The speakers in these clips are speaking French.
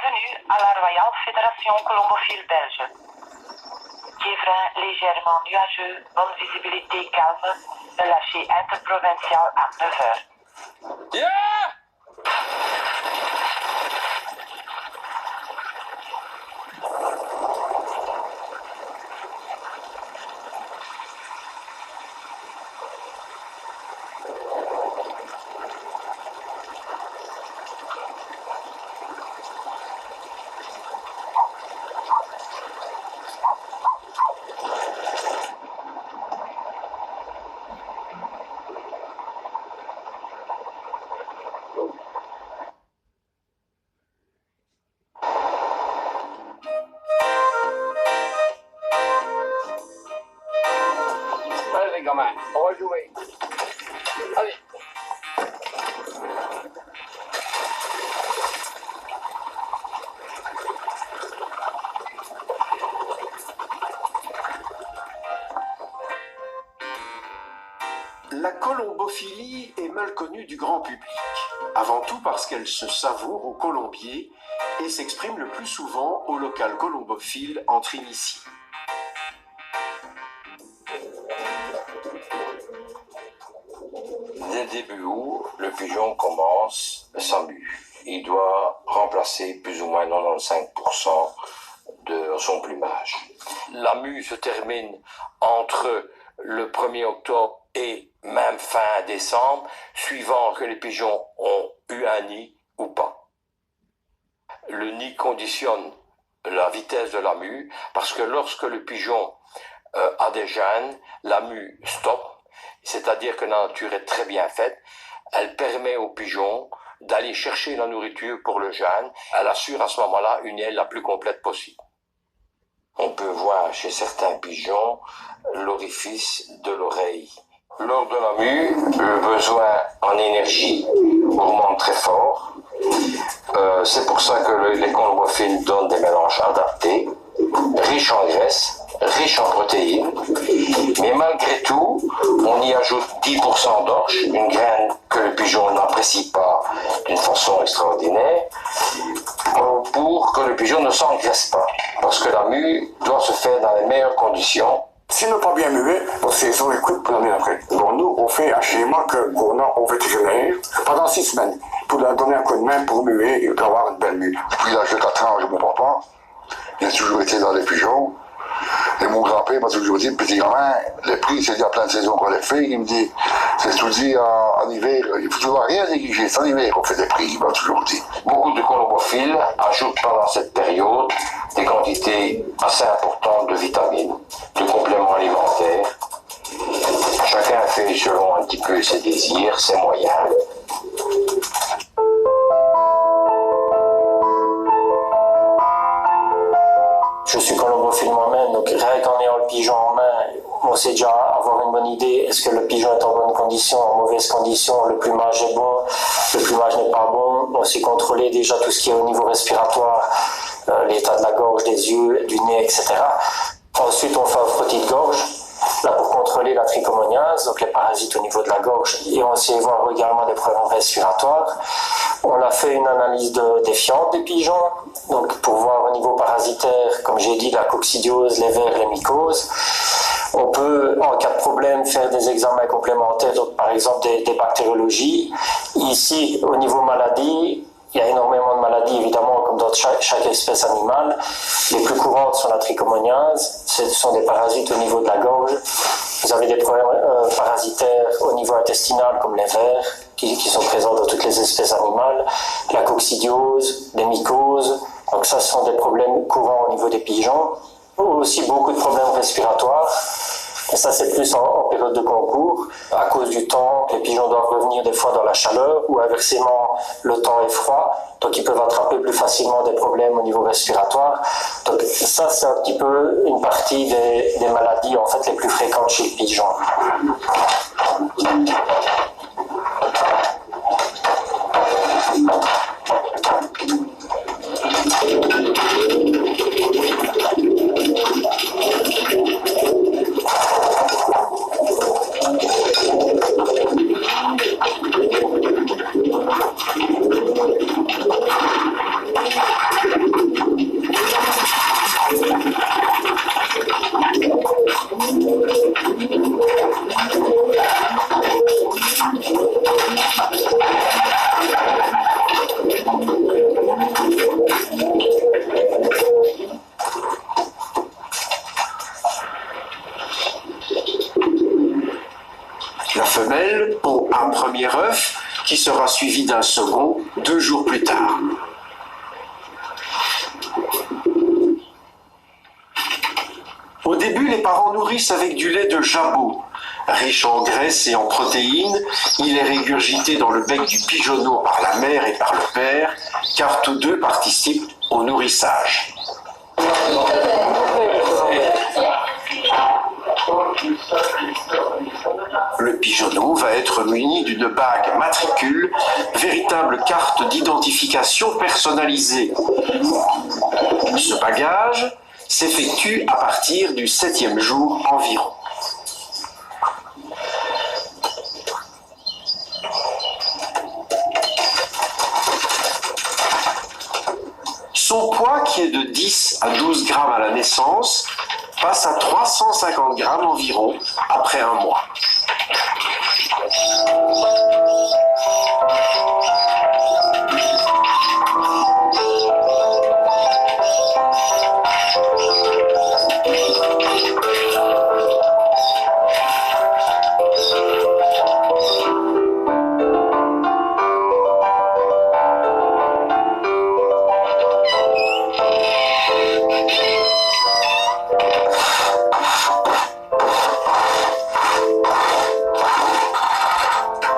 Bienvenue à la Royale Fédération colombophile belge. Quévrin légèrement nuageux, bonne visibilité calme, le lâcher interprovincial à 9 heures. Yeah! Allez les gamins, on va jouer. Allez. La colombophilie est mal connue du grand public, avant tout parce qu'elle se savoure au colombier et s'exprime le plus souvent au local colombophile entre initiés. Dès début août, le pigeon commence sa mue. Il doit remplacer plus ou moins 95% de son plumage. La mue se termine entre le 1er octobre et même fin décembre, suivant que les pigeons ont eu un nid ou pas. Le nid conditionne la vitesse de la mue, parce que lorsque le pigeon a des jeunes, la mue stoppe, c'est-à-dire que la nature est très bien faite. Elle permet aux pigeons d'aller chercher la nourriture pour le jeune. Elle assure à ce moment-là une aile la plus complète possible. On peut voir chez certains pigeons l'orifice de l'oreille. Lors de la mue, le besoin en énergie augmente très fort. C'est pour ça que les colombophiles donnent des mélanges adaptés, riches en graisse, riches en protéines. Mais malgré tout, on y ajoute 10% d'orge, une graine que le pigeon n'apprécie pas d'une façon extraordinaire, pour que le pigeon ne s'engraisse pas. Parce que la mue doit se faire dans les meilleures conditions. S'il n'est pas bien muet, c'est son écoute pour l'année après. Bon, nous, on fait un schéma qu'on a au vétérinaire pendant 6 semaines pour leur donner un coup de main pour muer et pour avoir une belle mue. Depuis l'âge de 4 ans, mon papa, il a toujours été dans les pigeons. Et mon grand-père m'a toujours dit, petit gamin, les prix, c'est dit à plein de saisons qu'on les fait. Il me dit, c'est tout dit en hiver, il ne faut toujours rien négliger. C'est en hiver qu'on fait des prix, il m'a toujours dit. Beaucoup de colombophiles ajoutent pendant cette période des quantités assez importantes de vitamines, de compléments alimentaires. Chacun fait selon un petit peu ses désirs, ses moyens. Je suis colombophile moi-même, donc rien qu'en ayant le pigeon en main, on sait déjà avoir une bonne idée. Est-ce que le pigeon est en bonne condition, en mauvaise condition, le plumage est bon, le plumage n'est pas bon. On sait contrôler déjà tout ce qui est au niveau respiratoire, l'état de la gorge, des yeux, du nez, etc. Ensuite, on fait un frottis de gorge, là pour contrôler la trichomoniase, donc les parasites au niveau de la gorge, et on sait voir également des problèmes respiratoires. On a fait une analyse des fientes des pigeons, donc pour voir au niveau parasitaire, comme j'ai dit, la coccidiose, les vers, les mycoses. On peut, en cas de problème, faire des examens complémentaires, donc par exemple des bactériologies. Ici, au niveau maladie, il y a énormément de maladies, évidemment, comme dans chaque espèce animale. Les plus courantes sont la trichomoniase, ce sont des parasites au niveau de la gorge. Vous avez des problèmes parasitaires au niveau intestinal, comme les vers, qui sont présents dans toutes les espèces animales. La coccidiose, les mycoses. Donc ça, ce sont des problèmes courants au niveau des pigeons. Aussi beaucoup de problèmes respiratoires. Et ça, c'est plus en période de concours, à cause du temps, les pigeons doivent revenir des fois dans la chaleur, ou inversement, le temps est froid, donc ils peuvent attraper plus facilement des problèmes au niveau respiratoire. Donc ça, c'est un petit peu une partie des maladies en fait les plus fréquentes chez le pigeon. qui sera suivi d'un second 2 jours plus tard. Au début, les parents nourrissent avec du lait de jabot. Riche en graisse et en protéines, il est régurgité dans le bec du pigeonneau par la mère et par le père, car tous deux participent au nourrissage. Le pigeonneau va être muni d'une bague matricule, véritable carte d'identification personnalisée. Ce bagage s'effectue à partir du 7e jour environ. Son poids, qui est de 10 à 12 grammes à la naissance, passe à 350 grammes environ après un mois.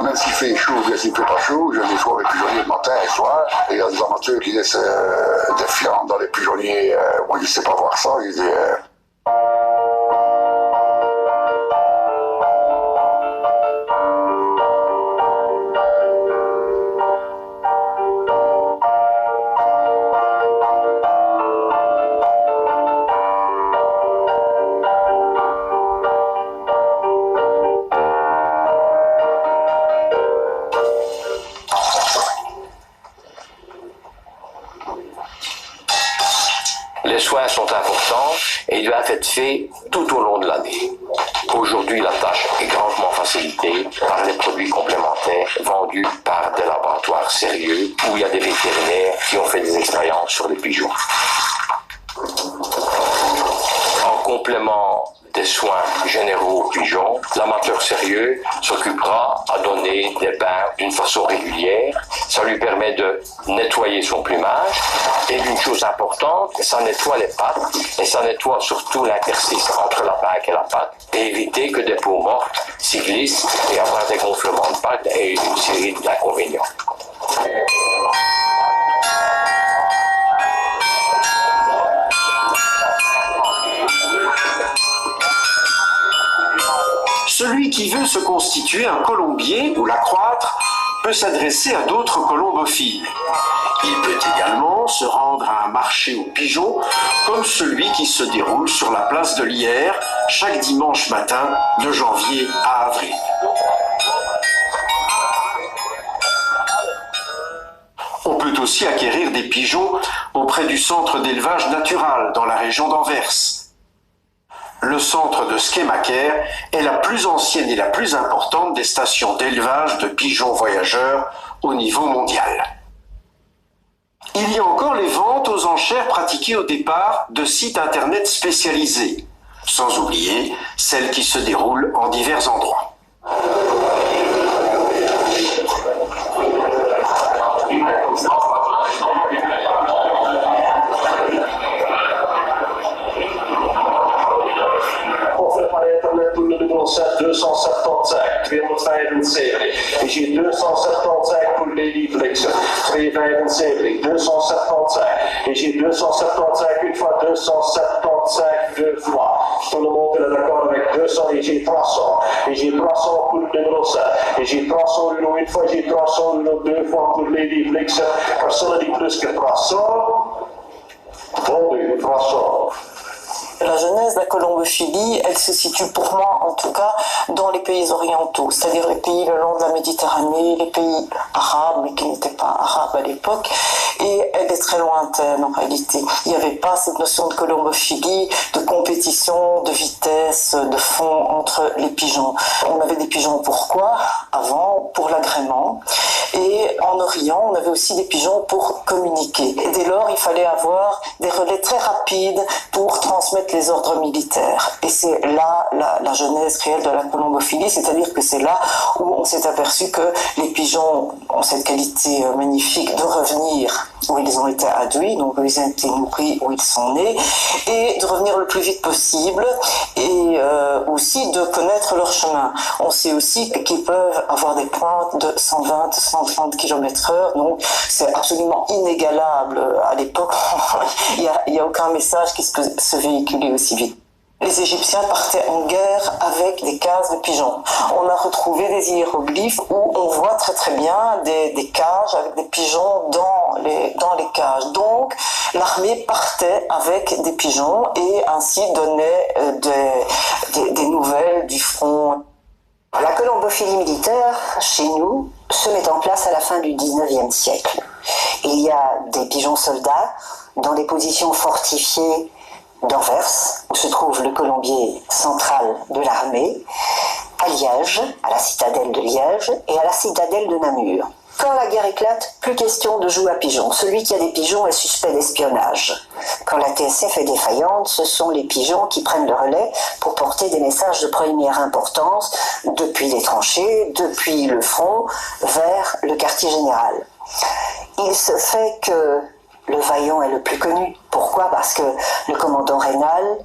Même s'il fait chaud ou s'il ne fait pas chaud, j'ai des fois avec les pigeonniers le matin et le soir. Et il y a des amateurs qui laissent des fientes dans les pigeonniers. Moi, je ne sais pas voir ça. Ils disent, Les soins sont importants et ils doivent être faits tout au long de l'année. Aujourd'hui, la tâche est grandement facilitée par les produits complémentaires vendus par des laboratoires sérieux où il y a des vétérinaires qui ont fait des expériences sur les pigeons. En complément des soins généraux aux pigeons, l'amateur sérieux s'occupera à donner des bains d'une façon régulière. Ça lui permet de nettoyer son plumage et d'une chose importante, ça nettoie les pattes et ça nettoie surtout l'interstice entre la bague et la patte et éviter que des peaux mortes s'y glissent et avoir des gonflements de pattes et une série d'inconvénients. Celui qui veut se constituer un colombier ou l'accroître peut s'adresser à d'autres colombophiles. Il peut également se rendre à un marché aux pigeons comme celui qui se déroule sur la place de Lierre chaque dimanche matin de janvier à avril. On peut aussi acquérir des pigeons auprès du centre d'élevage natural dans la région d'Anvers. Le centre de Skemaker est la plus ancienne et la plus importante des stations d'élevage de pigeons voyageurs au niveau mondial. Il y a encore les ventes aux enchères pratiquées au départ de sites internet spécialisés, sans oublier celles qui se déroulent en divers endroits. Pour le numéro 7, 275, 275. Et j'ai 275 pour les Leaflix, 375, 275. Et j'ai 275 une fois, 275 deux fois. Je peux le monter d'accord avec 200 et j'ai 300. Et j'ai 300 pour le numéro 7. Et j'ai 300 € une fois, j'ai 300 € deux fois pour les Leaflix. Personne n'a dit plus que 300. Vendu, 300. La genèse de la colombophilie, elle se situe pour moi, en tout cas, dans les pays orientaux, c'est-à-dire les pays le long de la Méditerranée, les pays arabes, mais qui n'étaient pas arabes à l'époque. et elle est très lointaine en réalité. Il n'y avait pas cette notion de colombophilie, de compétition, de vitesse, de fond entre les pigeons. On avait des pigeons pourquoi avant, pour l'agrément, et en Orient, on avait aussi des pigeons pour communiquer. Et dès lors, il fallait avoir des relais très rapides pour transmettre les ordres militaires. Et c'est là la genèse réelle de la colombophilie, c'est-à-dire que c'est là où on s'est aperçu que les pigeons ont cette qualité magnifique de revenir où ils ont été adouis, donc où ils ont été nourris, où ils sont nés, et de revenir le plus vite possible, et aussi de connaître leur chemin. On sait aussi qu'ils peuvent avoir des pointes de 120, 130 km/h, donc c'est absolument inégalable à l'époque. Il n'y a aucun message qui peut se véhiculer aussi vite. Les Égyptiens partaient en guerre avec des cases de pigeons. On a retrouvé des hiéroglyphes où on voit très très bien des cages avec des pigeons dans les cages. Donc l'armée partait avec des pigeons et ainsi donnait des nouvelles du front. La colombophilie militaire, chez nous, se met en place à la fin du 19e siècle. Il y a des pigeons soldats dans des positions fortifiées d'Anvers, où se trouve le colombier central de l'armée, à Liège, à la citadelle de Liège, et à la citadelle de Namur. Quand la guerre éclate, plus question de jouer à pigeons. Celui qui a des pigeons est suspect d'espionnage. Quand la TSF est défaillante, ce sont les pigeons qui prennent le relais pour porter des messages de première importance depuis les tranchées, depuis le front, vers le quartier général. Il se fait que le Vaillant est le plus connu. Pourquoi ? Parce que le commandant Raynal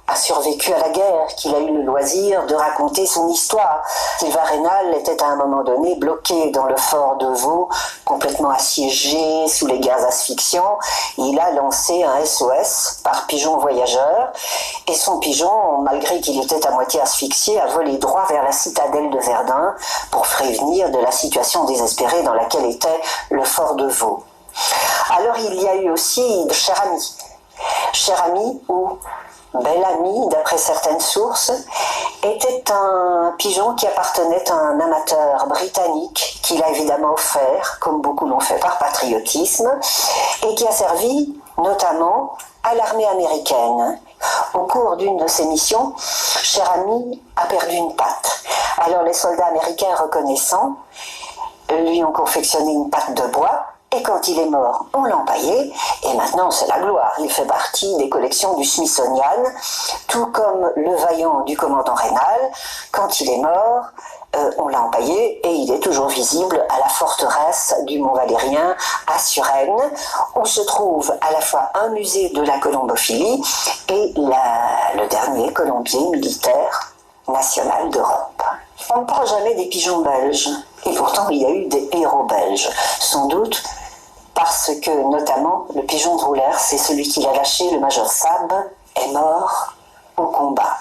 a survécu à la guerre, qu'il a eu le loisir de raconter son histoire. Sylvain Raynal était à un moment donné bloqué dans le fort de Vaux, complètement assiégé sous les gaz asphyxiants. Il a lancé un SOS par pigeon voyageur, et son pigeon, malgré qu'il était à moitié asphyxié, a volé droit vers la citadelle de Verdun pour prévenir de la situation désespérée dans laquelle était le fort de Vaux. Alors il y a eu aussi Cher Ami. Cher Ami, ou Bel Ami, d'après certaines sources, était un pigeon qui appartenait à un amateur britannique qu'il a évidemment offert, comme beaucoup l'ont fait par patriotisme, et qui a servi notamment à l'armée américaine. Au cours d'une de ses missions, Cher Ami a perdu une patte. Alors les soldats américains reconnaissants lui ont confectionné une patte de bois, et quand il est mort, on l'a empaillé, et maintenant c'est la gloire. Il fait partie des collections du Smithsonian, tout comme le Vaillant du commandant Raynal. Quand il est mort, on l'a empaillé, et il est toujours visible à la forteresse du Mont Valérien, à Suresnes, où se trouve à la fois un musée de la colombophilie et le dernier colombier militaire national d'Europe. On ne parle jamais des pigeons belges, et pourtant il y a eu des héros belges, sans doute parce que notamment le pigeon de Roulers, c'est celui qui l'a lâché, le major Sab, est mort au combat.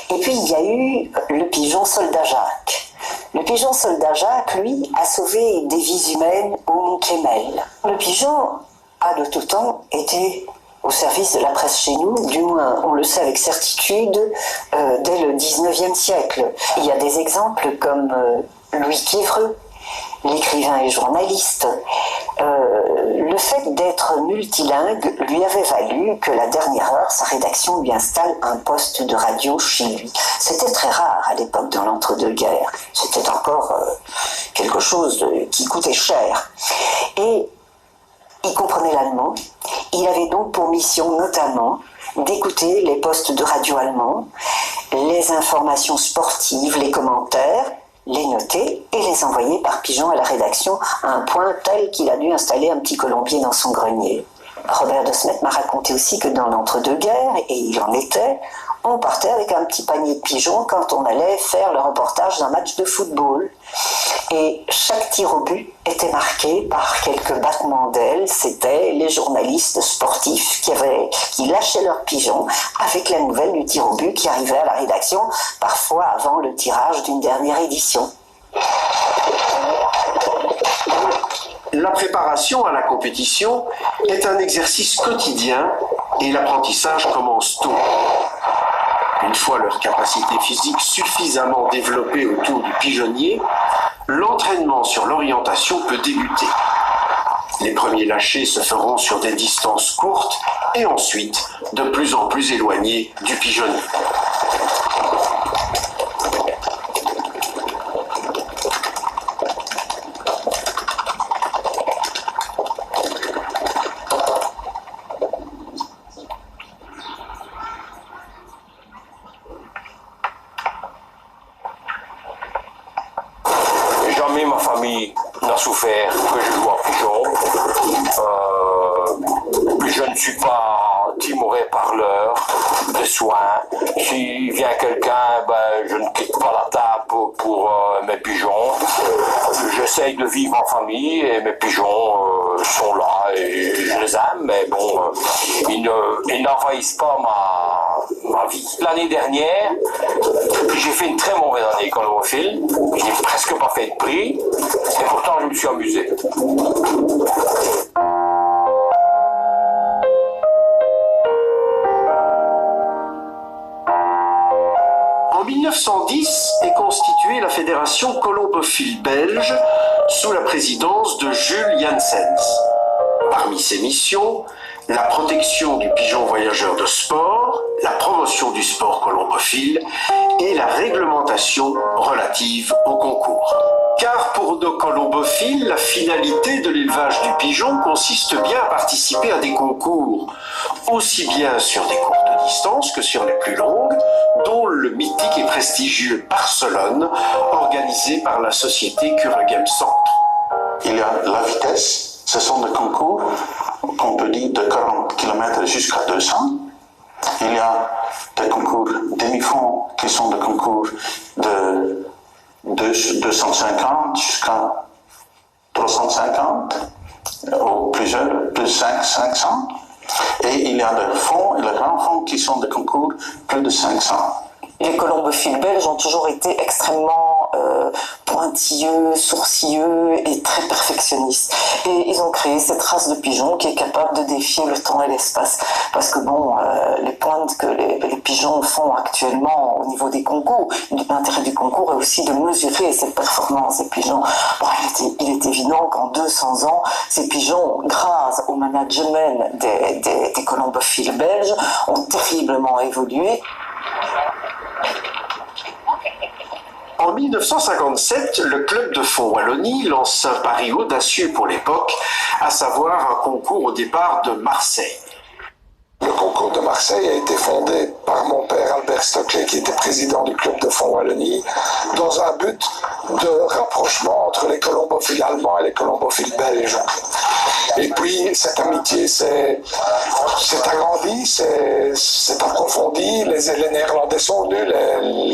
Et puis il y a eu le pigeon soldat Jacques. Le pigeon soldat Jacques, lui, a sauvé des vies humaines au Mont Clémel. Le pigeon a de tout temps été au service de la presse chez nous, du moins on le sait avec certitude dès le 19e siècle. Il y a des exemples comme Louis Quiévreux, l'écrivain et journaliste. Le fait d'être multilingue lui avait valu que la dernière heure, sa rédaction lui installe un poste de radio chez lui. C'était très rare à l'époque dans l'entre-deux-guerres. C'était encore quelque chose qui coûtait cher. Et il comprenait l'allemand. Il avait donc pour mission notamment d'écouter les postes de radio allemands, les informations sportives, les commentaires, les noter et les envoyer par pigeon à la rédaction à un point tel qu'il a dû installer un petit colombier dans son grenier. Robert de Smet m'a raconté aussi que dans l'entre-deux-guerres, et il en était, on partait avec un petit panier de pigeons quand on allait faire le reportage d'un match de football. Et chaque tir au but était marqué par quelques battements d'ailes. C'était les journalistes sportifs qui lâchaient leurs pigeons avec la nouvelle du tir au but qui arrivait à la rédaction, parfois avant le tirage d'une dernière édition. La préparation à la compétition est un exercice quotidien et l'apprentissage commence tôt. Une fois leur capacité physique suffisamment développée autour du pigeonnier, l'entraînement sur l'orientation peut débuter. Les premiers lâchers se feront sur des distances courtes et ensuite de plus en plus éloignées du pigeonnier. Jamais ma famille n'a souffert que je joue à pigeon. Je ne suis pas timoré par l'heure de soins. S'il vient quelqu'un, je ne quitte pas la table pour mes pigeons. J'essaye de vivre en famille et mes pigeons sont là et je les aime, mais bon, ils n'envahissent pas ma vie. L'année dernière, j'ai fait une très mauvaise année colombophile. Je n'ai presque pas fait de prix et pourtant je me suis amusé. En 1910 est constituée la Fédération colombophile belge sous la présidence de Jules Janssens. Parmi ses missions, la protection du pigeon voyageur de sport, la promotion du sport colombophile et la réglementation relative au concours. Car pour nos colombophiles, la finalité de l'élevage du pigeon consiste bien à participer à des concours, aussi bien sur des courtes distances que sur les plus longues, dont le mythique et prestigieux Barcelone, organisé par la société Kuregem Centre. Il y a la vitesse, ce sont des concours qu'on peut dire de 40 km jusqu'à 200. Il y a des concours demi-fond qui sont des concours de 250 jusqu'à 350, ou plusieurs, plus 500. Et il y a des fonds et les grands fonds qui sont des concours plus de 500. Les colombophiles belges ont toujours été extrêmement pointilleux, sourcilleux et très perfectionnistes. Et ils ont créé cette race de pigeons qui est capable de défier le temps et l'espace. Parce que bon, les pointes que les pigeons font actuellement au niveau des concours, l'intérêt du concours est aussi de mesurer cette performance des pigeons. Bon, il est évident qu'en 200 ans, ces pigeons, grâce au management des colombophiles belges, ont terriblement évolué. En 1957, le club de Font-Wallonie lance un pari audacieux pour l'époque, à savoir un concours au départ de Marseille. Le concours de Marseille a été fondé par mon père Albert Stockley, qui était président du club de Font-Wallonie, dans un but de rapprochement entre les colombophiles allemands et les colombophiles belges. Et puis cette amitié s'est agrandie, s'est approfondie. Les Néerlandais sont venus,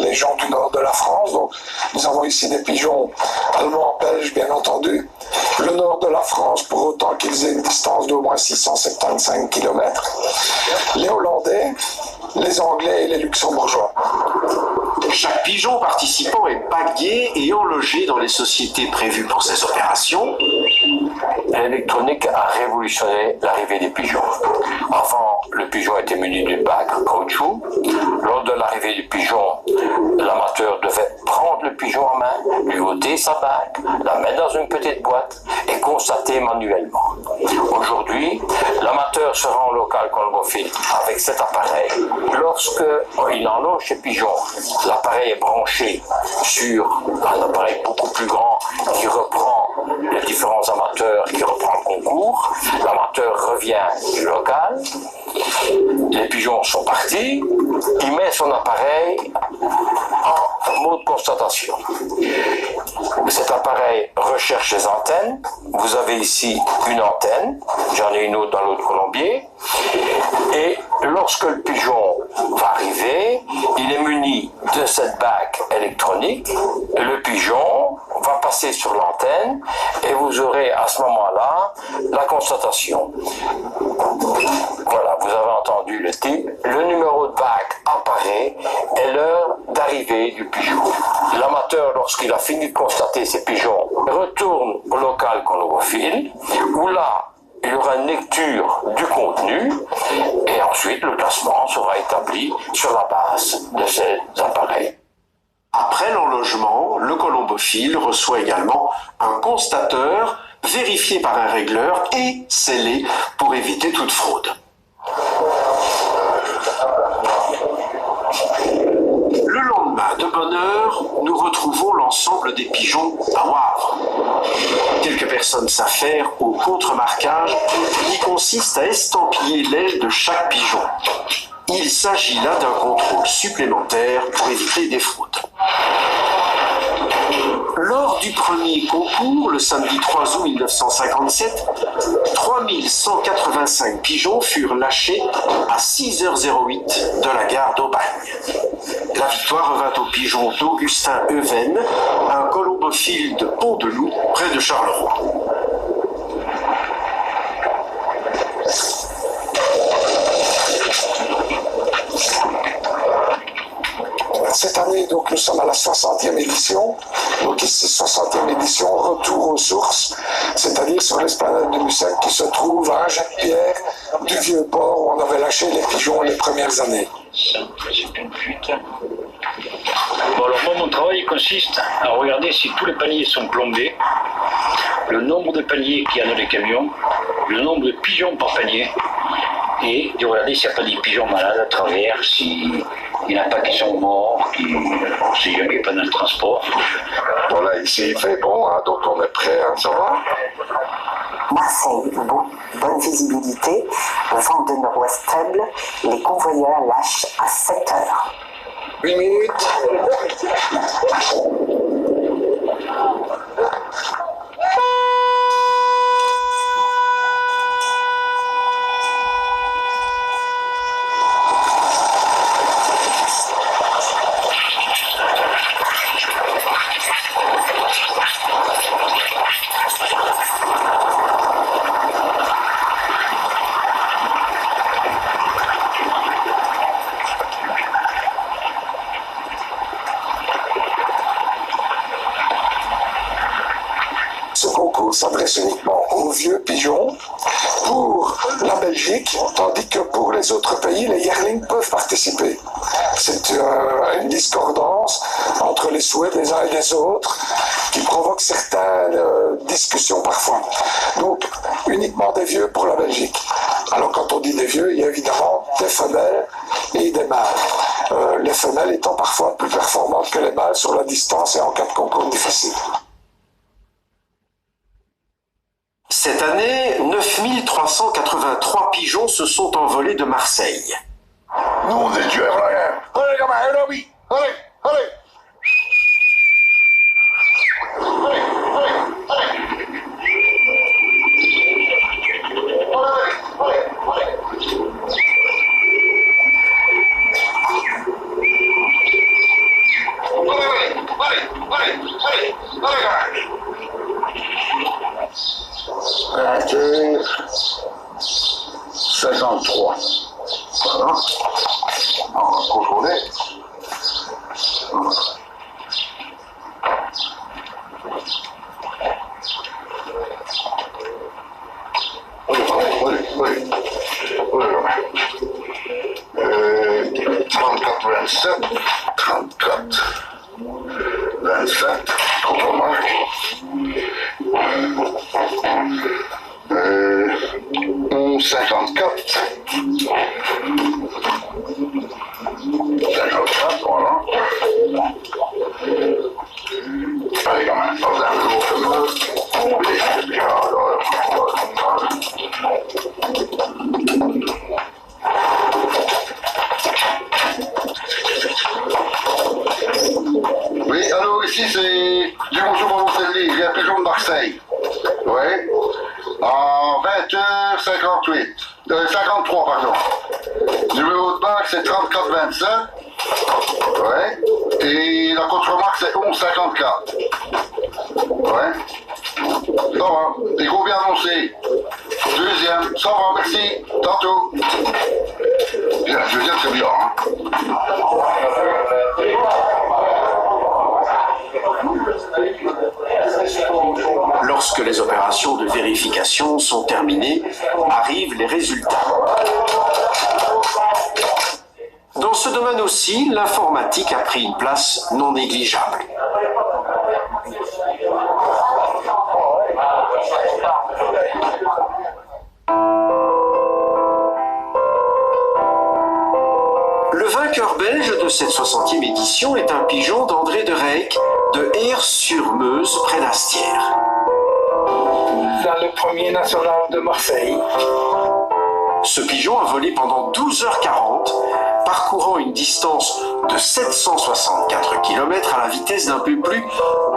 les gens du nord de la France. Donc nous avons ici des pigeons allemands, belges, bien entendu. Le nord de la France, pour autant qu'ils aient une distance d'au moins 675 km. Les Hollandais, les Anglais et les Luxembourgeois. Chaque pigeon participant est bagué et horlogé dans les sociétés prévues pour ces opérations. L'électronique a révolutionné l'arrivée des pigeons. Avant, le pigeon était muni d'une bague en caoutchouc. Lors de l'arrivée du pigeon, l'amateur devait prendre le pigeon en main, lui ôter sa bague, la mettre dans une petite boîte et constater manuellement. Aujourd'hui, l'amateur se rend au local colombophile avec cet appareil. Lorsqu'il enloge ses pigeons, l'appareil est branché sur un appareil beaucoup plus grand qui reprend les différents amateurs, qui reprend le concours. L'amateur revient du local, les pigeons sont partis, il met son appareil en mode constatation. Cet appareil recherche les antennes. Vous avez ici une antenne, j'en ai une autre dans l'autre colombier. Et lorsque le pigeon va arriver, il est muni de cette bague électronique. Le pigeon va passer sur l'antenne et vous aurez à ce moment-là la constatation. Voilà, vous avez entendu le type, le numéro de bague apparaît et l'heure d'arrivée du pigeon. L'amateur, lorsqu'il a fini de constater ses pigeons, retourne au local colombophile où là, il y aura une lecture du contenu et ensuite le classement sera établi sur la base de ces appareils. Après l'enlogement, le colombophile reçoit également un constateur vérifiés par un régleur et scellés pour éviter toute fraude. Le lendemain, de bonne heure, nous retrouvons l'ensemble des pigeons à Wavre. Quelques personnes s'affairent au contremarquage qui consiste à estampiller l'aile de chaque pigeon. Il s'agit là d'un contrôle supplémentaire pour éviter des fraudes. Lors du premier concours, le samedi 3 août 1957, 3185 pigeons furent lâchés à 6h08 de la gare d'Aubagne. La victoire revint au pigeon d'Augustin Euven, un colombophile de Pont-de-Loup, près de Charleroi. Cette année, donc, nous sommes à la 60e édition. Donc ici, 60e édition, retour aux sources, c'est-à-dire sur l'esplanade de Mussac qui se trouve à Jacques-Pierre du Vieux-Port où on avait lâché les pigeons les premières années. Bon, alors moi, mon travail consiste à regarder si tous les paniers sont plombés, le nombre de paniers qu'il y a dans les camions, le nombre de pigeons par panier, et de regarder s'il n'y a pas des pigeons malades à travers, s'il n'y en a pas qui sont morts, s'il n'y a pas dans le transport. Voilà, ici il fait bon, hein, donc on est prêt, hein, ça va? Marseille, bonne visibilité, vent de nord-ouest faible, les convoyeurs lâchent à 7 heures. 8 minutes. S'adresse uniquement aux vieux pigeons pour la Belgique, tandis que pour les autres pays, les yearlings peuvent participer. C'est une discordance entre les souhaits des uns et des autres qui provoque certaines discussions parfois. Donc, uniquement des vieux pour la Belgique. Alors, quand on dit des vieux, il y a évidemment des femelles et des mâles. Les femelles étant parfois plus performantes que les mâles sur la distance et en cas de concours difficile. Cette année, 9383 pigeons se sont envolés de Marseille. Nous, on est tueurs, là. Allez, gamin, allez, oui. Allez, allez. Allez, 53. Voilà. On va contrôler. Oui. 34, 27. 34. 27. On remarque. 54. 54, voilà. Allez, quand même, dans un jour comme oui, allô, ici c'est du bonjour Montelli, j'ai un pigeon de Marseille. Oui. En 20h58. 53, pardon. Numéro de bac, c'est 3427. Ouais. Et la contre-marque, c'est 1154. Ouais. Ça va. Et combien annoncé? Deuxième. Ça va, merci. Tantôt. Bien, deuxième, c'est bien. Hein. Lorsque les opérations de vérification sont terminées, arrivent les résultats. Dans ce domaine aussi, l'informatique a pris une place non négligeable. Le vainqueur belge de cette 60e édition est un pigeon d'André de Reyck de Hers-sur-Meuse, près d'Astières. Dans le premier national de Marseille. Ce pigeon a volé pendant 12h40, parcourant une distance de 764 km à la vitesse d'un peu plus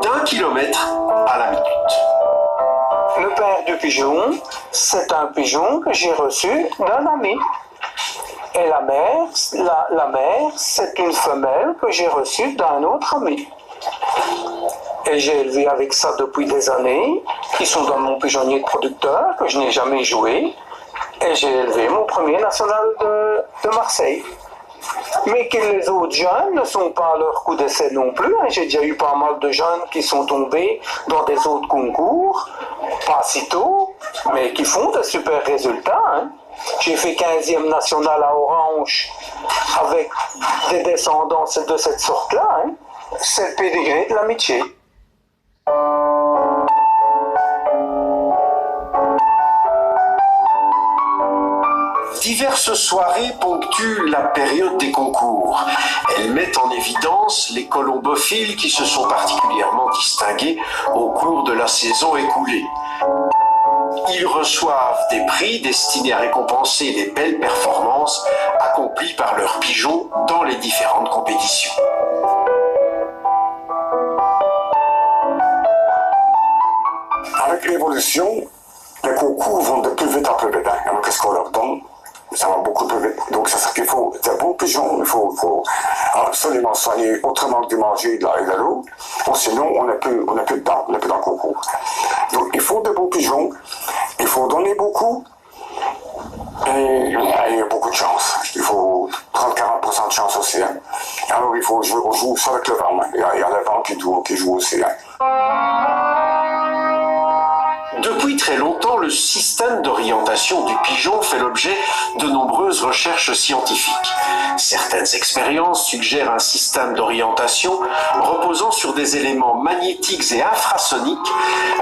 d'1 km à la minute. Le père du pigeon, c'est un pigeon que j'ai reçu d'un ami. Et la mère, c'est une femelle que j'ai reçue d'un autre ami. Et j'ai élevé avec ça depuis des années. Ils sont dans mon pigeonnier de producteur que je n'ai jamais joué. Et j'ai élevé mon premier national de Marseille. Mais que les autres jeunes ne sont pas à leur coup d'essai non plus. J'ai déjà eu pas mal de jeunes qui sont tombés dans des autres concours, pas si tôt, mais qui font de super résultats. J'ai fait 15e national à Orange avec des descendants de cette sorte-là. C'est le pédigré de l'amitié. Diverses soirées ponctuent la période des concours. Elles mettent en évidence les colombophiles qui se sont particulièrement distingués au cours de la saison écoulée. Ils reçoivent des prix destinés à récompenser les belles performances accomplies par leurs pigeons dans les différentes compétitions. Avec l'évolution, les concours vont de plus vite en plus vite. Alors qu'est-ce qu'on leur donne? Ça va beaucoup plus vite. Donc c'est ça qu'il faut. Des bons pigeons, il faut absolument soigner autrement que du manger et de l'eau. Ou sinon, on n'a plus dedans, on n'est plus dans le concours. Donc il faut de bons pigeons, il faut donner beaucoup, et il y a beaucoup de chance. Il faut 30-40% de chance aussi. Alors il faut jouer, on joue ça avec le vent. Il y a le vent qui joue aussi. Depuis très longtemps, le système d'orientation du pigeon fait l'objet de nombreuses recherches scientifiques. Certaines expériences suggèrent un système d'orientation reposant sur des éléments magnétiques et infrasoniques,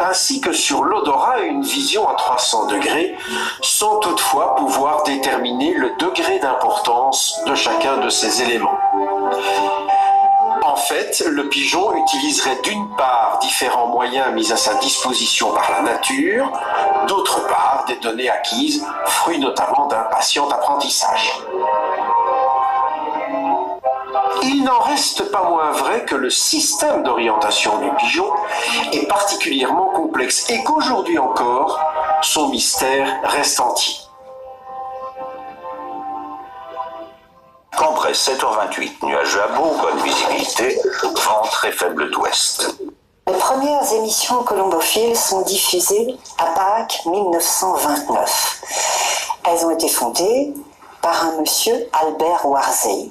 ainsi que sur l'odorat et une vision à 300 degrés, sans toutefois pouvoir déterminer le degré d'importance de chacun de ces éléments. En fait, le pigeon utiliserait d'une part différents moyens mis à sa disposition par la nature, d'autre part des données acquises, fruit notamment d'un patient apprentissage. Il n'en reste pas moins vrai que le système d'orientation du pigeon est particulièrement complexe et qu'aujourd'hui encore, son mystère reste entier. Cambrès 7h28, nuageux à beau, bonne visibilité, vent très faible d'ouest. Les premières émissions colombophiles sont diffusées à Pâques 1929. Elles ont été fondées par un monsieur, Albert Warzey,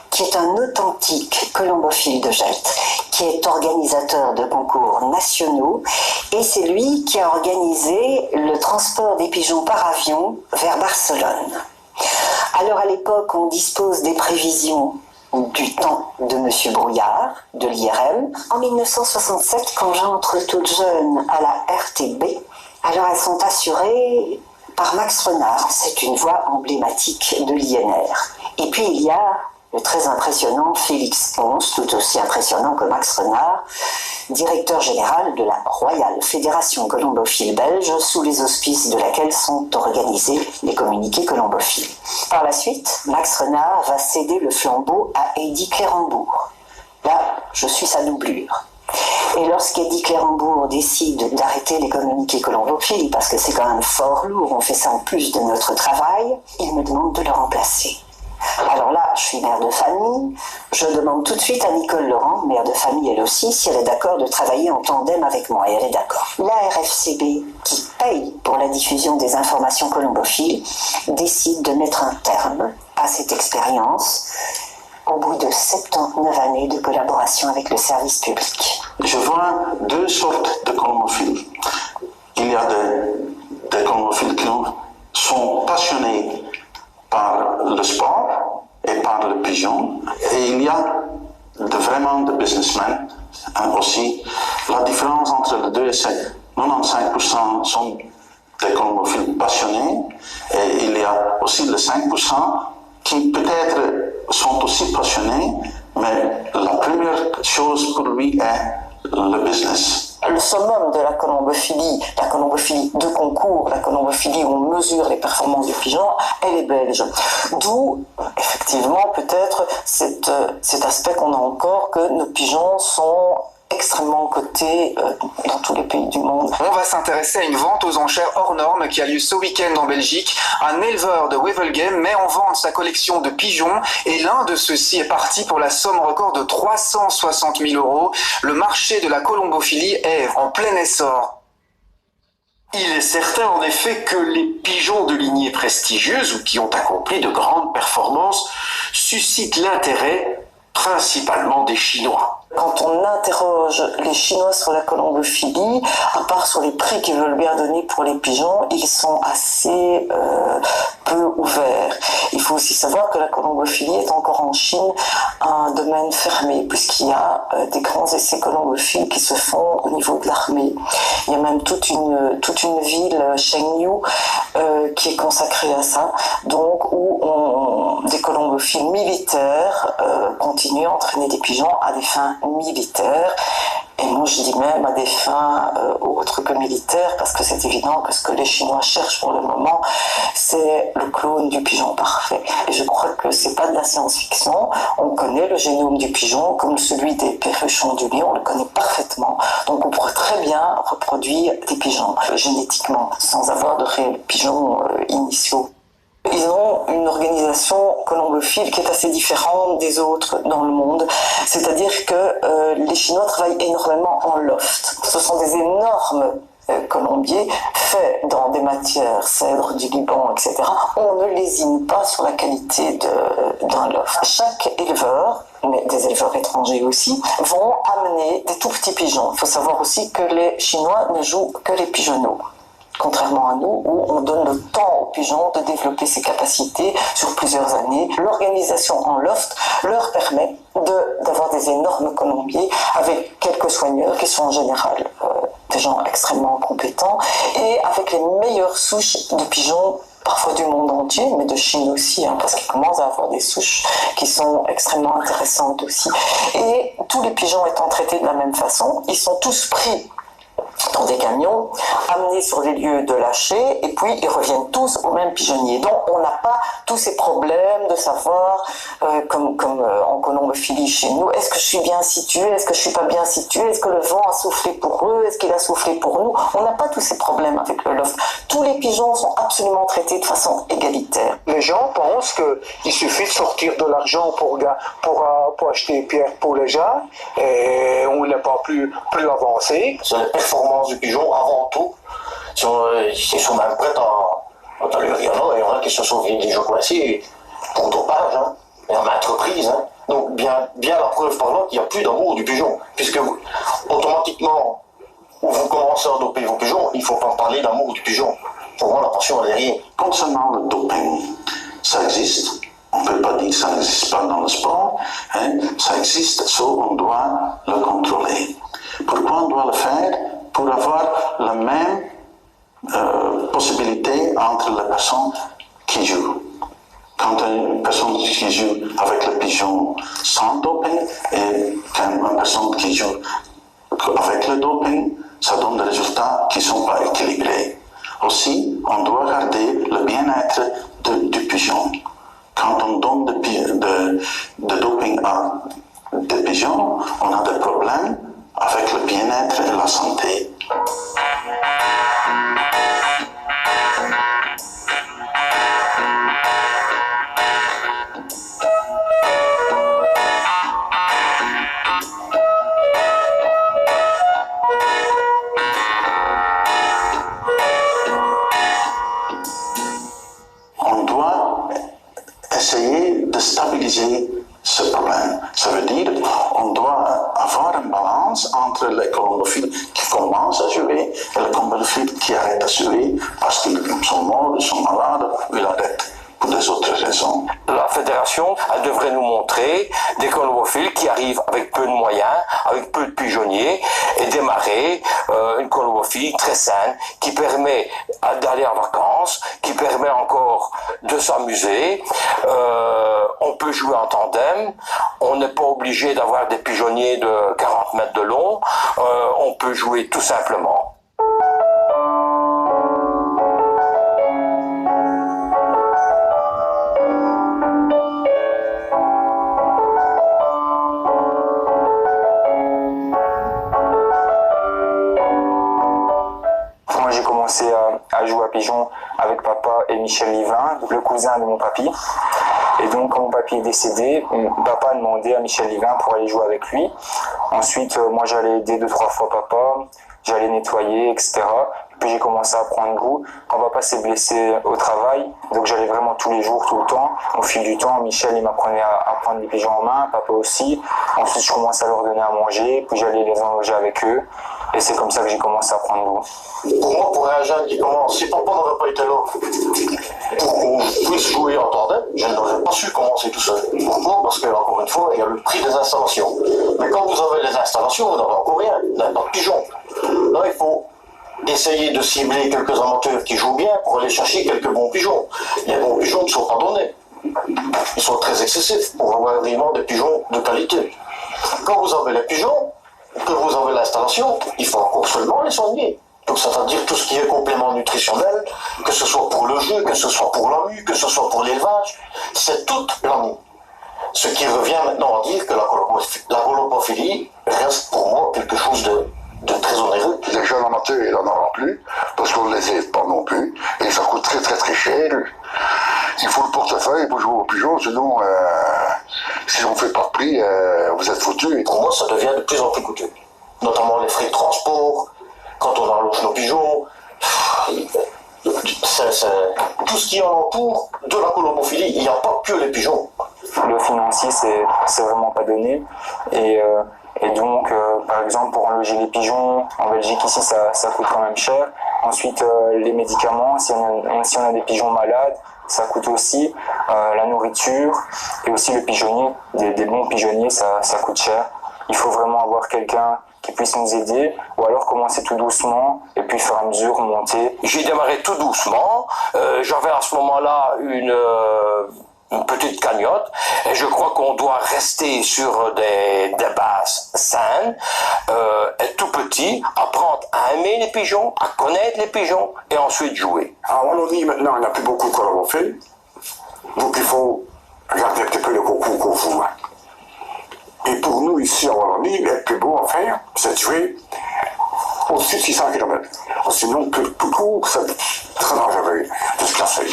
qui est un authentique colombophile de Gelt, qui est organisateur de concours nationaux, et c'est lui qui a organisé le transport des pigeons par avion vers Barcelone. Alors à l'époque, on dispose des prévisions du temps de M. Brouillard, de l'IRM. En 1967, quand j'entre toute jeune à la RTB, alors elles sont assurées par Max Renard. C'est une voix emblématique de l'INR. Et puis il y a le très impressionnant Félix Pons, tout aussi impressionnant que Max Renard, directeur général de la Royale Fédération colombophile belge, sous les auspices de laquelle sont organisés les communiqués colombophiles. Par la suite, Max Renard va céder le flambeau à Eddy Clérambourg. Là, je suis sa doublure. Et lorsqu'Eddy Clérambourg décide d'arrêter les communiqués colombophiles, parce que c'est quand même fort lourd, on fait ça en plus de notre travail, il me demande de le remplacer. Alors là, je suis mère de famille, je demande tout de suite à Nicole Laurent, mère de famille elle aussi, si elle est d'accord de travailler en tandem avec moi, et elle est d'accord. La RFCB, qui paye pour la diffusion des informations colombophiles, décide de mettre un terme à cette expérience au bout de 79 années de collaboration avec le service public. Je vois deux sortes de colombophiles. Il y a des colombophiles qui sont passionnés par le sport et par le pigeon. Et il y a vraiment des businessmen aussi. La différence entre les deux, c'est 95% sont des colombophiles passionnés et il y a aussi les 5% qui peut-être sont aussi passionnés, mais la première chose pour lui est le business. Le summum de la colombophilie de concours, la colombophilie où on mesure les performances du pigeon, elle est belge. D'où, effectivement, peut-être cet aspect qu'on a encore, que nos pigeons sont extrêmement cotés dans tous les pays du monde. On va s'intéresser à une vente aux enchères hors normes qui a lieu ce week-end en Belgique. Un éleveur de Wevelgem met en vente sa collection de pigeons et l'un de ceux-ci est parti pour la somme record de 360 000 €. Le marché de la colombophilie est en plein essor. Il est certain en effet que les pigeons de lignée prestigieuse ou qui ont accompli de grandes performances suscitent l'intérêt principalement des Chinois. Quand on interroge les Chinois sur la colombophilie, à part sur les prix qu'ils veulent bien donner pour les pigeons, ils sont assez peu ouverts. Il faut aussi savoir que la colombophilie est encore en Chine un domaine fermé, puisqu'il y a des grands essais colombophiles qui se font au niveau de l'armée. Il y a même toute une ville, Chengdu, qui est consacrée à ça, donc où des colombophiles militaires continuent à entraîner des pigeons à des fins militaires, et moi je dis même à des fins autres que militaires, parce que c'est évident que ce que les Chinois cherchent pour le moment, c'est le clone du pigeon parfait. Et je crois que c'est pas de la science-fiction, on connaît le génome du pigeon comme celui des perruches ondulées, on le connaît parfaitement, donc on pourrait très bien reproduire des pigeons génétiquement, sans avoir de réels pigeons initiaux. Ils ont une organisation colombophile qui est assez différente des autres dans le monde. C'est-à-dire que les Chinois travaillent énormément en loft. Ce sont des énormes colombiers faits dans des matières, cèdre du Liban, etc. On ne lésine pas sur la qualité d'un loft. Chaque éleveur, mais des éleveurs étrangers aussi, vont amener des tout petits pigeons. Il faut savoir aussi que les Chinois ne jouent que les pigeonneaux. Contrairement à nous, où on donne le temps aux pigeons de développer ses capacités sur plusieurs années. L'organisation en loft leur permet d'avoir des énormes colombiers avec quelques soigneurs qui sont en général des gens extrêmement compétents et avec les meilleures souches de pigeons, parfois du monde entier, mais de Chine aussi, parce qu'ils commencent à avoir des souches qui sont extrêmement intéressantes aussi. Et tous les pigeons étant traités de la même façon, ils sont tous pris dans des camions, amenés sur des lieux de lâcher, et puis ils reviennent tous au même pigeonnier. Donc on n'a pas tous ces problèmes de savoir, comme en colombophilie chez nous, est-ce que je suis bien situé, est-ce que je suis pas bien situé, est-ce que le vent a soufflé pour eux, est-ce qu'il a soufflé pour nous. On n'a pas tous ces problèmes avec le loft. Tous les pigeons sont absolument traités de façon égalitaire. Les gens pensent qu'il suffit de sortir de l'argent pour acheter une pierre pour les gens, et on n'est pas plus avancé. C'est la performance du pigeon avant tout. Ils sont même prêts à il y en a qui se sont des jours coincés pour dopage, et en maintes reprises. Donc bien la preuve parlante qu'il n'y a plus d'amour du pigeon, puisque automatiquement, où vous commencez à doper vos pigeons, il ne faut pas parler d'amour du pigeon. Pour moi, la passion, elle est rien. Concernant le doping, ça existe. On ne peut pas dire que ça n'existe pas dans le sport. Ça existe, sauf on doit le contrôler. Pourquoi on doit le faire? Pour avoir la même possibilité entre les personnes qui jouent. Quand une personne qui joue avec le pigeon sans doping et une personne qui joue avec le doping, ça donne des résultats qui ne sont pas équilibrés. Aussi, on doit garder le bien-être du pigeon. Quand on donne de doping à des pigeons, on a des problèmes avec le bien-être et la santé. On doit essayer de stabiliser ce problème. Ça veut dire qu'on doit avoir une balance entre les colombophiles qui commencent à jouer et les colombophiles qui arrêtent à jouer parce qu'ils sont morts, ils sont malades ou ils arrêtent pour des autres raisons. La fédération fédération, elle devrait nous montrer des colombophiles qui arrivent avec peu de moyens, avec peu de pigeonniers, et démarrer une colombophilie très saine, qui permet d'aller en vacances, qui permet encore de s'amuser. On peut jouer en tandem, on n'est pas obligé d'avoir des pigeonniers de 40 mètres de long, on peut jouer tout simplement. Moi j'ai commencé à jouer à pigeon avec papa et Michel Livin, le cousin de mon papy. Et donc quand mon papy est décédé, papa a demandé à Michel Livin pour aller jouer avec lui. Ensuite moi j'allais aider 2-3 fois papa, j'allais nettoyer, etc. Puis j'ai commencé à prendre goût. Quand papa s'est blessé au travail, donc j'allais vraiment tous les jours, tout le temps. Au fil du temps, Michel il m'apprenait à prendre les pigeons en main, papa aussi. Ensuite je commençais à leur donner à manger, puis j'allais les enloger avec eux. Et c'est comme ça que j'ai commencé à prendre goût. Pour moi, pour un jeune qui commence, si papa n'aurait pas été là pour qu'on puisse jouer en tandem, je n'aurais pas su commencer tout seul. Pourquoi? Parce que, encore une fois, il y a le prix des installations. Mais quand vous avez les installations, vous n'avez encore rien, vous n'avez pas de pigeons. Là, il faut essayer de cibler quelques amateurs qui jouent bien pour aller chercher quelques bons pigeons. Les bons pigeons ne sont pas donnés. Ils sont très excessifs pour avoir vraiment des pigeons de qualité. Quand vous avez les pigeons, que vous avez l'installation, il faut encore seulement les soigner. Donc c'est-à-dire tout ce qui est complément nutritionnel, que ce soit pour le jeu, que ce soit pour la mue, que ce soit pour l'élevage, c'est toute la mue. Ce qui revient maintenant à dire que la colobophilie reste pour moi quelque chose de très onéreux. Les jeunes amateurs, il n'en aura plus, parce qu'on ne les aide pas non plus, et ça coûte très très très cher. Il faut le portefeuille pour jouer aux pigeons, sinon, si on ne fait pas de prix, vous êtes foutus. Pour moi, ça devient de plus en plus coûteux. Notamment les frais de transport, quand on enloge nos pigeons, c'est tout ce qui entoure de la colobophilie. Il n'y a pas que les pigeons. Le financier, c'est vraiment pas donné. Et donc, par exemple, pour enloger les pigeons, en Belgique, ici, ça coûte quand même cher. Ensuite, les médicaments, si on a des pigeons malades, ça coûte aussi. La nourriture et aussi le pigeonnier, des bons pigeonniers, ça coûte cher. Il faut vraiment avoir quelqu'un qui puisse nous aider, ou alors commencer tout doucement et puis au fur et à mesure monter. J'ai démarré tout doucement. J'avais à ce moment-là une petite cagnotte, et je crois qu'on doit rester sur des bases saines, être tout petit, apprendre à aimer les pigeons, à connaître les pigeons, et ensuite jouer. En Wallonie, maintenant, il n'y a plus beaucoup de colobophiles, donc il faut regarder un petit peu le concours qu'on joue. Et pour nous, ici en Wallonie, le plus beau à faire, c'est de jouer au-dessus de 600 km. Sinon, tout court, c'est très dangereux de se classer.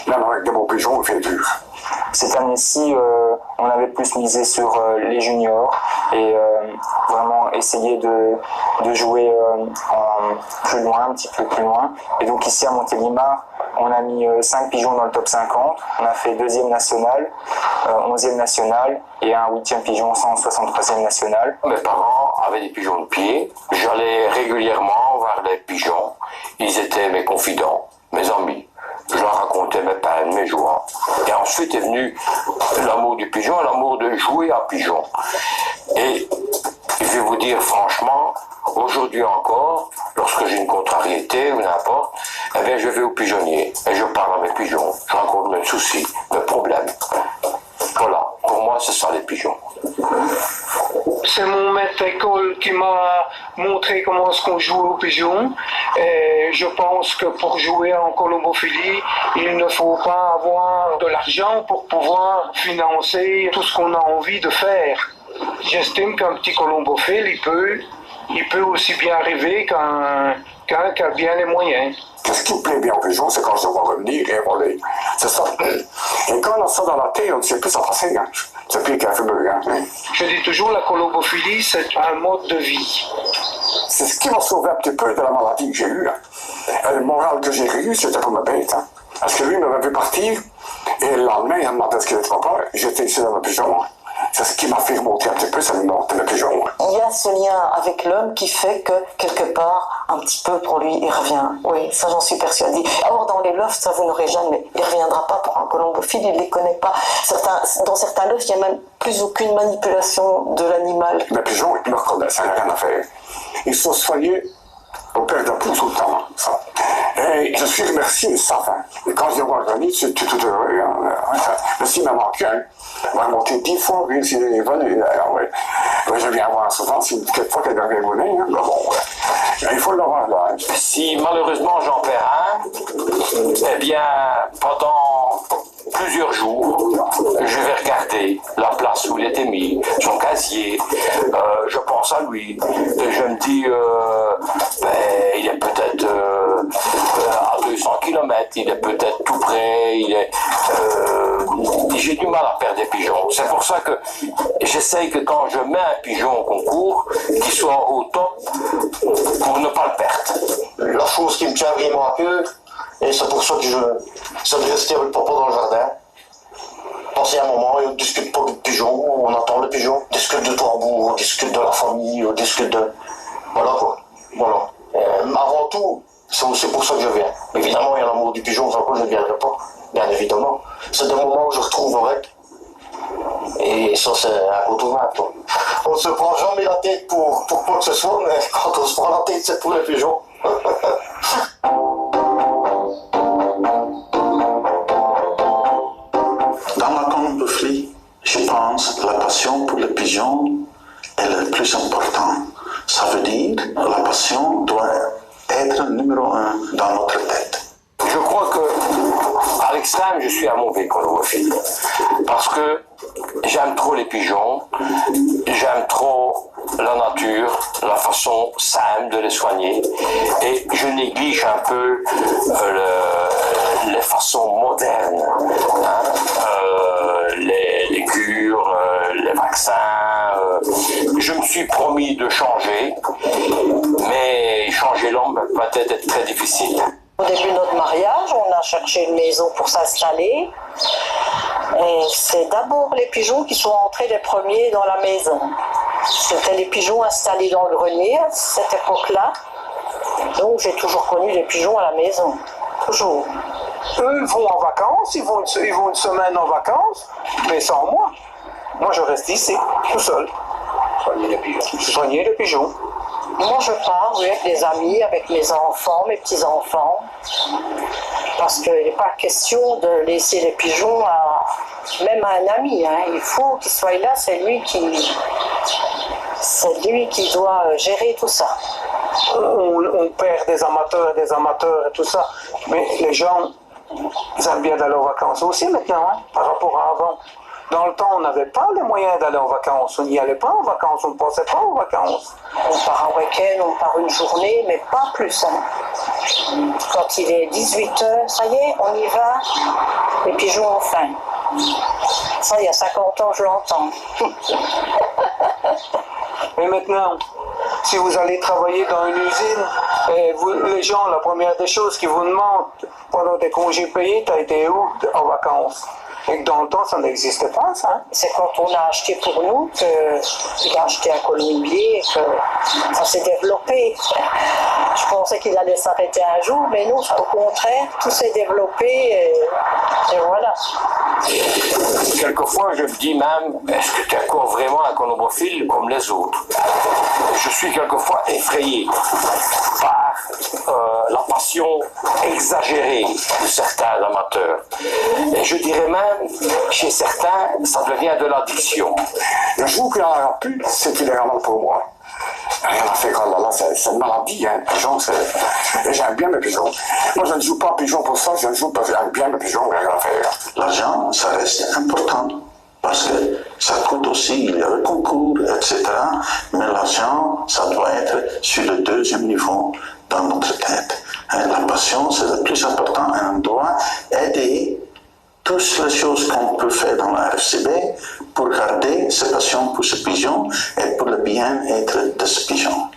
Même avec des beaux pigeons, il fait dur. Cette année-ci, on avait plus misé sur les juniors et vraiment essayer de jouer plus loin, un petit peu plus loin. Et donc ici à Montélimar, on a mis 5 pigeons dans le top 50. On a fait 2e national, 11e national et un 8e pigeon 163e national. Mes parents avaient des pigeons de pied. J'allais régulièrement voir les pigeons. Ils étaient mes confidents, mes amis. Je leur racontais mes peines, mes joies. Et ensuite est venu l'amour du pigeon, l'amour de jouer à pigeon. Et je vais vous dire franchement, aujourd'hui encore, lorsque j'ai une contrariété ou n'importe, eh bien je vais au pigeonnier et je parle à mes pigeons. Je raconte mes soucis, mes problèmes. Voilà, pour moi c'est ça les pigeons. C'est mon maître d'école qui m'a montré comment est-ce qu'on joue aux pigeons. Et je pense que pour jouer en colombophilie, il ne faut pas avoir de l'argent pour pouvoir financer tout ce qu'on a envie de faire. J'estime qu'un petit colombophile, il peut aussi bien arriver qu'un qui a bien les moyens. Qu'est-ce qui me plaît bien aux pigeons, c'est quand je vois revenir et voler. C'est ça. Et quand on a ça dans la tête, on ne sait plus s'en passer. Hein. C'est pire qu'un fumeur. Hein. Je dis toujours, la colobophilie, c'est un mode de vie. C'est ce qui m'a sauvé un petit peu de la maladie que j'ai eue. Hein. Le moral que j'ai eu, c'était pour me bête. Hein. Parce que lui, il m'avait vu partir, et le lendemain, il m'a demandé ce qu'il était papa. J'étais ici dans le pigeon. c'est ce qui m'a fait remonter un petit peu cette mort de le pigeon. Il y a ce lien avec l'homme qui fait que, quelque part, un petit peu pour lui, il revient. Oui, ça j'en suis persuadée. Or, dans les lofts, ça vous n'aurez jamais. Il ne reviendra pas pour un colombophile, il ne les connaît pas. Dans certains lofts, il n'y a même plus aucune manipulation de l'animal. Le pigeon, il me reconnaît, ça n'a rien à faire. Ils sont soignés au père d'un pouce tout le temps. Ça. Et je suis remercié, ça. Et quand je les vois venir, je suis tout heureux. Le s'il m'a manqué, il m'a monté 10 fois, puis s'il est venu. Je viens voir souvent, quelquefois qu'elle devrait venir. Il faut l'avoir là. Si malheureusement j'en perds un, eh bien, pendant plusieurs jours, je vais regarder la place où il était mis, son casier, je pense à lui, et je me dis, il est peut-être à 200 km, il est peut-être tout près, j'ai du mal à perdre des pigeons. C'est pour ça que j'essaye que quand je mets un pigeon au concours, qu'il soit au top pour ne pas le perdre. La chose qui me tient vraiment à cœur, et c'est pour ça que c'est de rester avec papa dans le jardin. Passer un moment et on discute pas de pigeons, on attend le pigeon, on discute de tambour, on discute de la famille, on discute de... Voilà quoi. Voilà. Avant tout, c'est aussi pour ça que je viens. Évidemment, il y a l'amour du pigeon, sans quoi je ne viendrai pas. Bien évidemment. C'est des moments où je retrouve avec. Et ça, c'est incontournable. On ne se prend jamais la tête pour quoi que ce soit, mais quand on se prend la tête, c'est pour les pigeons. Dans la colombophilie, je pense la passion pour le pigeon est le plus important. Ça veut dire que la passion doit être numéro 1 dans notre tête. Je crois que, à l'extrême, je suis un mauvais colombophile. Parce que j'aime trop les pigeons, j'aime trop la nature, la façon simple de les soigner, et je néglige un peu les façons modernes, les cures, les vaccins. Je me suis promis de changer, mais changer l'homme va peut-être être très difficile. Au début de notre mariage, on a cherché une maison pour s'installer. Et c'est d'abord les pigeons qui sont entrés les premiers dans la maison. C'était les pigeons installés dans le grenier à cette époque-là. Donc j'ai toujours connu les pigeons à la maison. Toujours. Eux, ils vont en vacances, ils vont une semaine en vacances, mais sans moi. Moi, je reste ici, tout seul. Soigner les pigeons. Moi, je pars avec des amis, avec mes enfants, mes petits-enfants. Parce qu'il n'est pas question de laisser les pigeons même à un ami. Il faut qu'il soit là, c'est lui qui doit gérer tout ça. On perd des amateurs et tout ça. Mais les gens, ils aiment bien d'aller en vacances aussi maintenant, par rapport à avant. Dans le temps, on n'avait pas les moyens d'aller en vacances. On n'y allait pas en vacances, on ne pensait pas en vacances. On part un week-end, on part une journée, mais pas plus. Quand il est 18h, ça y est, on y va, les pigeons ont faim. Ça, il y a 50 ans, je l'entends. Mais maintenant, si vous allez travailler dans une usine, et les gens, la première des choses qu'ils vous demandent pendant des congés payés, t'as été où en vacances? Et que dans le temps, ça n'existait pas, ça. C'est quand on a acheté pour nous qu'il a acheté un colombier et que ça s'est développé. Je pensais qu'il allait s'arrêter un jour, mais non, au contraire, tout s'est développé et voilà. Quelquefois, je me dis même, est-ce que tu es encore vraiment un colombophile comme les autres? Je suis quelquefois effrayé par la passion exagérée de certains amateurs. Et je dirais même, chez certains, ça devient de l'addiction. Le jour qu'il n'y en aura plus, c'est illégalement pour moi. Rien à faire, là, c'est une maladie, pigeon, j'aime bien mes pigeons. Moi, je ne joue pas à pigeon pour ça, je joue parce que j'aime bien mes pigeons, rien à faire. L'argent, ça reste important. Parce que ça coûte aussi, il y a le concours, etc. Mais l'argent, ça doit être sur le deuxième niveau dans notre tête. La passion, c'est le plus important. Et on doit aider toutes les choses qu'on peut faire dans la RFCB pour garder cette passion pour ce pigeon et pour le bien-être de ce pigeon.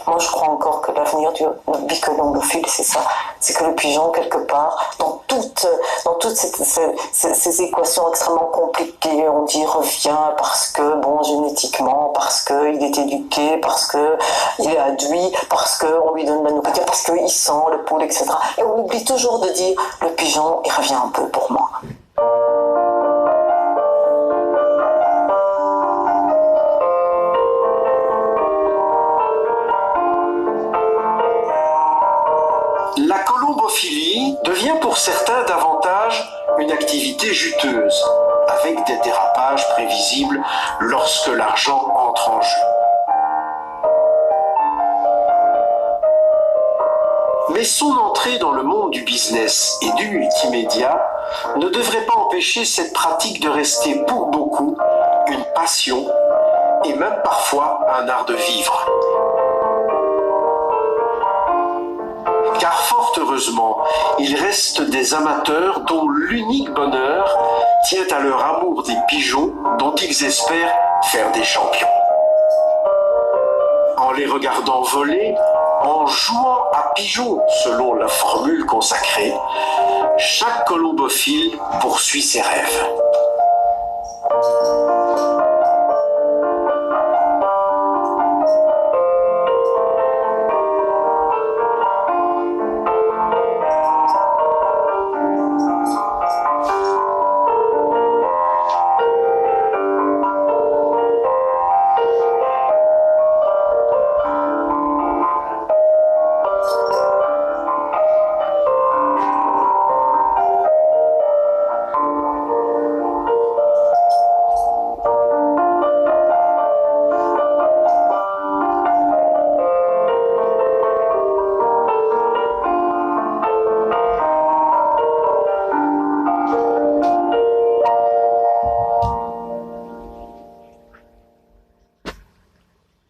Moi, je crois encore que l'avenir du bicolombophile, c'est ça. C'est que le pigeon, quelque part, dans toutes ces équations extrêmement compliquées, on dit revient parce que, bon, génétiquement, parce qu'il est éduqué, parce qu'il est adoué, parce qu'on lui donne la nourriture, parce qu'il sent le poule, etc. Et on oublie toujours de dire, le pigeon, il revient un peu pour moi. La colombophilie devient pour certains davantage une activité juteuse, avec des dérapages prévisibles lorsque l'argent entre en jeu. Mais son entrée dans le monde du business et du multimédia ne devrait pas empêcher cette pratique de rester pour beaucoup une passion et même parfois un art de vivre. Car fort heureusement, il reste des amateurs dont l'unique bonheur tient à leur amour des pigeons dont ils espèrent faire des champions. En les regardant voler, en jouant à pigeons selon la formule consacrée, chaque colombophile poursuit ses rêves.